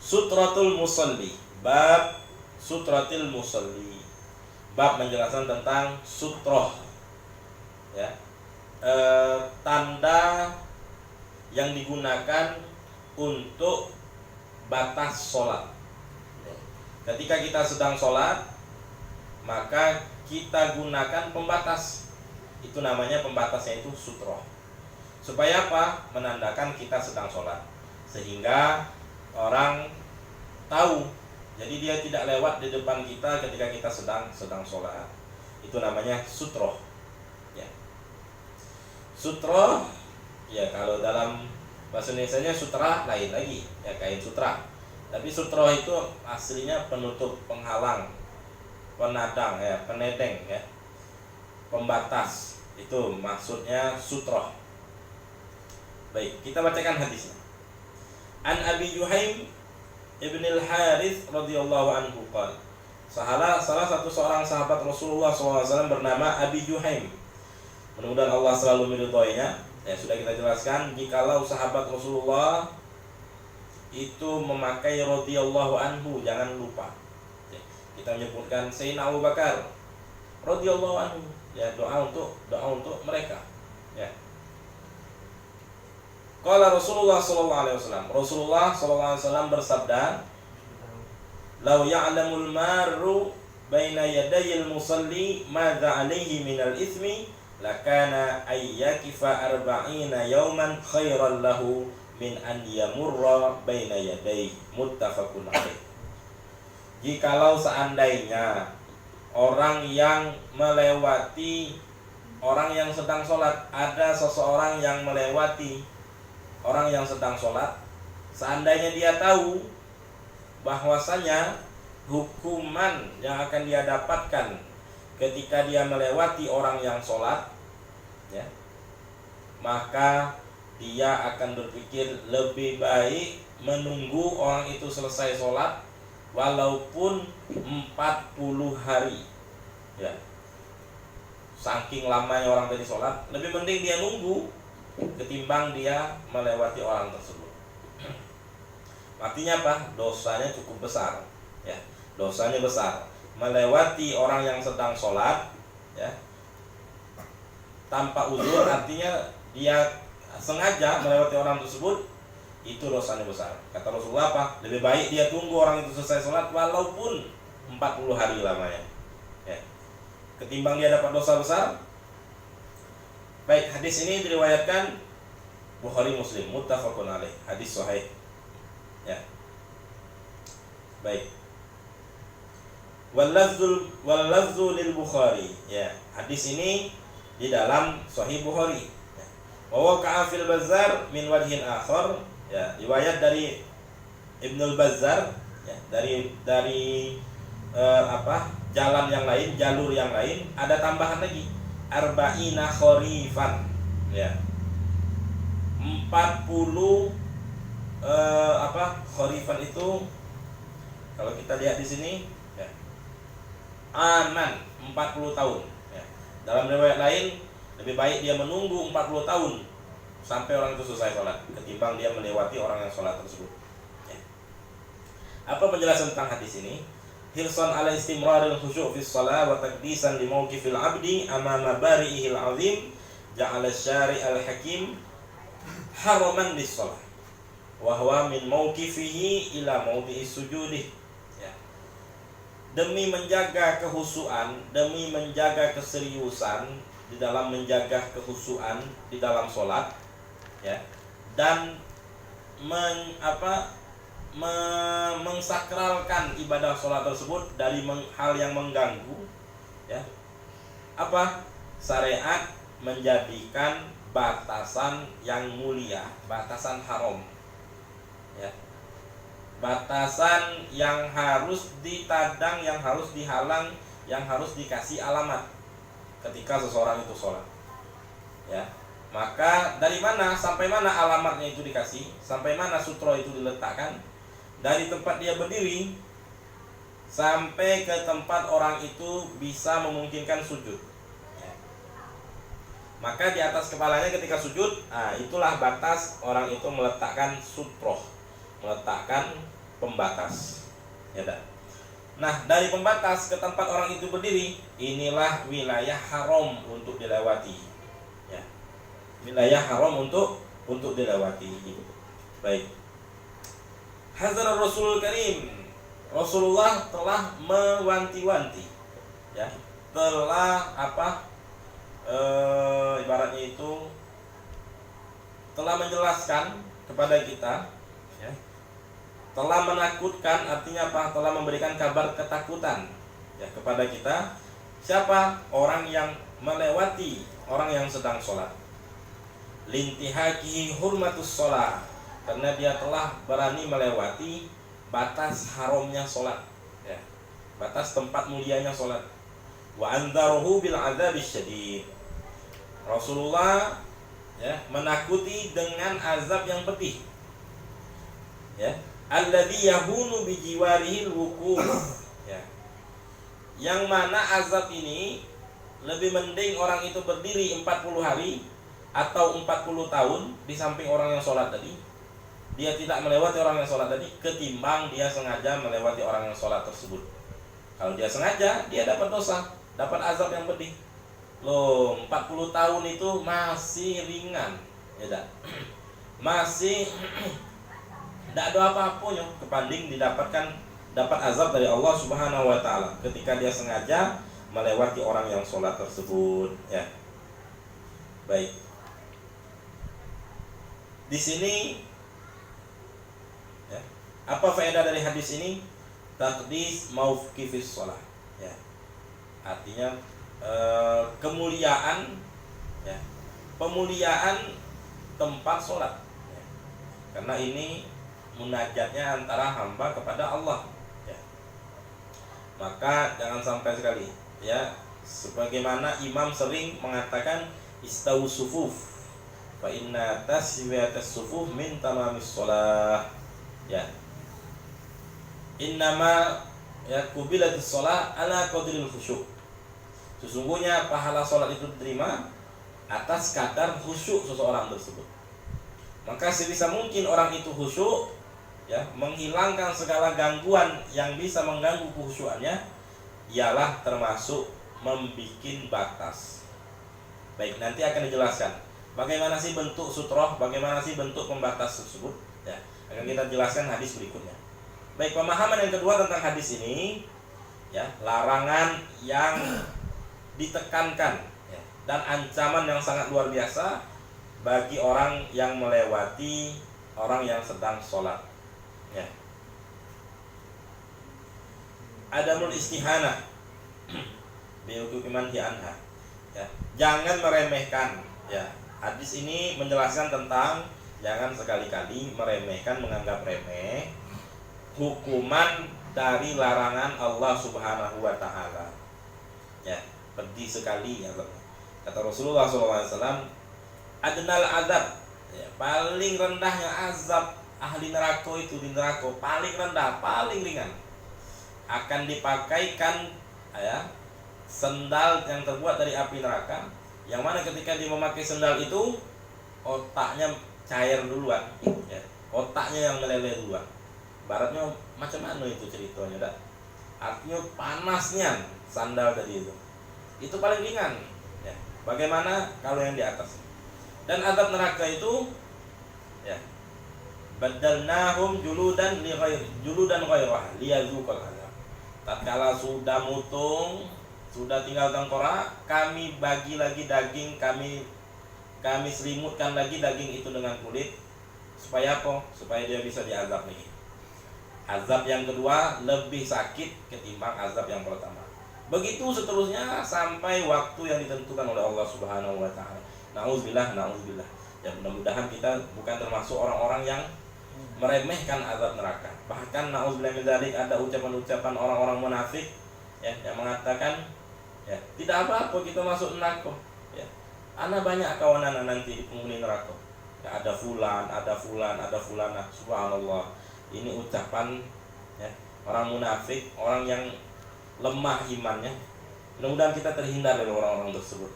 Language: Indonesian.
Sutratul musalli, bab sutratil musalli, bab menjelaskan tentang sutroh, ya, tanda yang digunakan untuk batas sholat. Ketika kita sedang sholat, maka kita gunakan pembatas. Itu namanya pembatasnya itu sutroh. Supaya apa? Menandakan kita sedang sholat, sehingga orang tahu. Jadi dia tidak lewat di depan kita ketika kita sedang sholat. Itu namanya sutroh, ya. Sutroh, ya, kalau dalam bahasa Indonesianya sutra lain lagi, ya, kain sutra. Tapi sutroh itu aslinya penutup, penghalang, penadang, ya, penedeng, ya, pembatas. Itu maksudnya sutroh. Baik, kita bacakan hadisnya. An Abi Juhaim Ibn al-Harith radhiyallahu anhu qala, salah satu seorang sahabat Rasulullah SAW bernama Abi Juhaim, mudah-mudahan Allah selalu meridhoinya. Ya, sudah kita jelaskan, jikalau sahabat Rasulullah itu memakai radhiyallahu anhu, jangan lupa, ya, kita menyebutkan Sayyidina Abu Bakar radhiyallahu anhu, ya, doa untuk mereka, ya. Qala Rasulullah sallallahu alaihi wasallam, Rasulullah sallallahu alaihi wasallam bersabda, "Lau ya'lamul marru baina yadayil musalli madza alaihi minal itsmi lakana ayyakifa arba'ina yawman khairan lahu min an yamurra baina yadayhi." Muttafaqun alaih. Jikalau seandainya orang yang melewati, orang yang sedang sholat, ada seseorang yang melewati orang yang sedang sholat, seandainya dia tahu bahwasanya hukuman yang akan dia dapatkan ketika dia melewati orang yang sholat, ya, maka dia akan berpikir lebih baik menunggu orang itu selesai sholat walaupun 40 hari, ya. Saking lamanya orang tadi sholat, lebih mending dia nunggu ketimbang dia melewati orang tersebut. Artinya apa? Dosanya cukup besar, ya. Dosanya besar. Melewati orang yang sedang sholat, ya, tanpa uzur, artinya dia sengaja melewati orang tersebut, itu dosanya besar. Kata Rasulullah apa? Lebih baik dia tunggu orang itu selesai sholat walaupun 40 hari lamanya, ya, ketimbang dia dapat dosa besar. Baik, hadis ini diriwayatkan Bukhari Muslim, muttafaqun alaih, hadis sahih, ya. Baik. Wal lafzu lil Bukhari, ya. Hadis ini di dalam Sahih Bukhari. Wa waqa'a fil Bazzar min wajhin akhar, ya, riwayat dari Ibnul Bazzar, ya, dari jalan yang lain, jalur yang lain, ada tambahan lagi, arba'ina kharifan, ya, 40 kharifan itu kalau kita lihat di sini, ya, aman 40 tahun, ya. Dalam riwayat lain lebih baik dia menunggu 40 tahun sampai orang itu selesai sholat ketimbang dia melewati orang yang sholat tersebut, ya. Apa penjelasan tentang hadis ini? Hirsan ala istimraril khusyu' fi shalah wa taqdisan li mawqifil 'abdi amama bari'ihil 'azim ja'ala syari'al hakim haraman lis-shalah wa huwa min mawqifihi ila mawdi'is sujudih, ya. Demi menjaga kehusuan, demi menjaga keseriusan di dalam menjaga kehusuan di dalam sholat, ya, dan mengsakralkan ibadah sholat tersebut dari hal yang mengganggu, ya. Apa? Syariat menjadikan batasan yang mulia, batasan haram, ya. Batasan yang harus ditadang, yang harus dihalang, yang harus dikasih alamat ketika seseorang itu sholat, ya. Maka dari mana sampai mana alamatnya itu dikasih, sampai mana sutro itu diletakkan, dari tempat dia berdiri sampai ke tempat orang itu bisa memungkinkan sujud, ya. Maka di atas kepalanya ketika sujud, itulah batas orang itu meletakkan sutroh, meletakkan pembatas. Ya dah. Nah, dari pembatas ke tempat orang itu berdiri, inilah wilayah haram untuk dilewati. Ya. Wilayah haram untuk dilewati. Baik. Hazar Rasulul Karim. Rasulullah telah mewanti-wanti. Ya. Telah ibaratnya itu telah menjelaskan kepada kita, ya. Telah menakutkan, artinya apa? Telah memberikan kabar ketakutan, ya, kepada kita. Siapa? Orang yang melewati, orang yang sedang sholat. Lintihakihi hurmatus sholat, karena dia telah berani melewati batas haramnya sholat, ya, batas tempat mulianya sholat. Wa anzaruhu bil adzabis syadid. Rasulullah, ya, menakuti dengan azab yang pedih, ya. Alladzi yahunu bi jiwarihil wuquf, ya. Yang mana azab ini lebih mending orang itu berdiri 40 hari atau 40 tahun di samping orang yang sholat tadi. Dia tidak melewati orang yang sholat tadi, ketimbang dia sengaja melewati orang yang sholat tersebut. Kalau dia sengaja, dia dapat dosa, dapat azab yang pedih. Loh, 40 tahun itu masih ringan, ya dah. Masih tidak ada apa-apanya kebanding dapat azab dari Allah Subhanahu wa taala ketika dia sengaja melewati orang yang sholat tersebut, ya. Baik. Di sini, ya, apa faedah dari hadis ini? Taqdis mauqifis shalah, ya. Artinya kemuliaan, ya, pemuliaan tempat sholat, ya. Karena ini munajatnya antara hamba kepada Allah, ya. Maka jangan sampai sekali, ya, sebagaimana imam sering mengatakan istawu sufuf fa inna taswiyatas sufuf min tamamis shalah, ya. Innama yaqubilatis shalah ala qadril khusyuk. Sesungguhnya pahala sholat itu diterima atas kadar khusyuk seseorang tersebut. Maka sebisa mungkin orang itu khusyuk, ya, menghilangkan segala gangguan yang bisa mengganggu kekhusyuannya, ialah termasuk membikin batas. Baik, nanti akan dijelaskan bagaimana sih bentuk sutroh, bagaimana sih bentuk pembatas tersebut, ya. Akan kita jelaskan hadis berikutnya. Baik, pemahaman yang kedua tentang hadis ini, ya, larangan yang ditekankan, ya, dan ancaman yang sangat luar biasa bagi orang yang melewati orang yang sedang sholat, ya. Adamul istihanah bihuquqi man anha, ya. Jangan meremehkan, ya. Hadis ini menjelaskan tentang jangan sekali-kali meremehkan, menganggap remeh hukuman dari larangan Allah Subhanahu wa taala, ya. Pedih sekali, ya. Kata Rasulullah SAW, adnal adab, ya, paling rendahnya azab ahli neraka itu di neraka, paling rendah, paling ringan, akan dipakaikan, ya, sendal yang terbuat dari api neraka, yang mana ketika dia memakai sendal itu otaknya cair duluan, ya, otaknya yang meleleh duluan. Baratnya macam mana itu ceritanya, dah? Artinya panasnya sandal tadi itu paling ringan, ya. Bagaimana kalau yang di atas? Dan azab neraka itu, ya, badalnahum juludan ghairah liyazuqal azab. Tatkala sudah mutung, sudah tinggal tengkorak, kami bagi lagi daging, kami selimutkan lagi daging itu dengan kulit, supaya apa? Supaya dia bisa diazab lagi. Azab yang kedua lebih sakit ketimbang azab yang pertama. Begitu seterusnya sampai waktu yang ditentukan oleh Allah Subhanahu wa taala. Nauzubillah. Ya, mudah-mudahan kita bukan termasuk orang-orang yang meremehkan azab neraka. Bahkan nauzubillah min dzalik, ada ucapan-ucapan orang-orang munafik, ya, yang mengatakan, ya, tidak apa-apa kita masuk neraka, ya. Ana banyak kawanan nanti di penghuni neraka. Ya, ada fulan, ada fulana. Subhanallah. Ini ucapan, ya, orang munafik, orang yang lemah imannya. Mudah-mudahan kita terhindar dari orang-orang tersebut.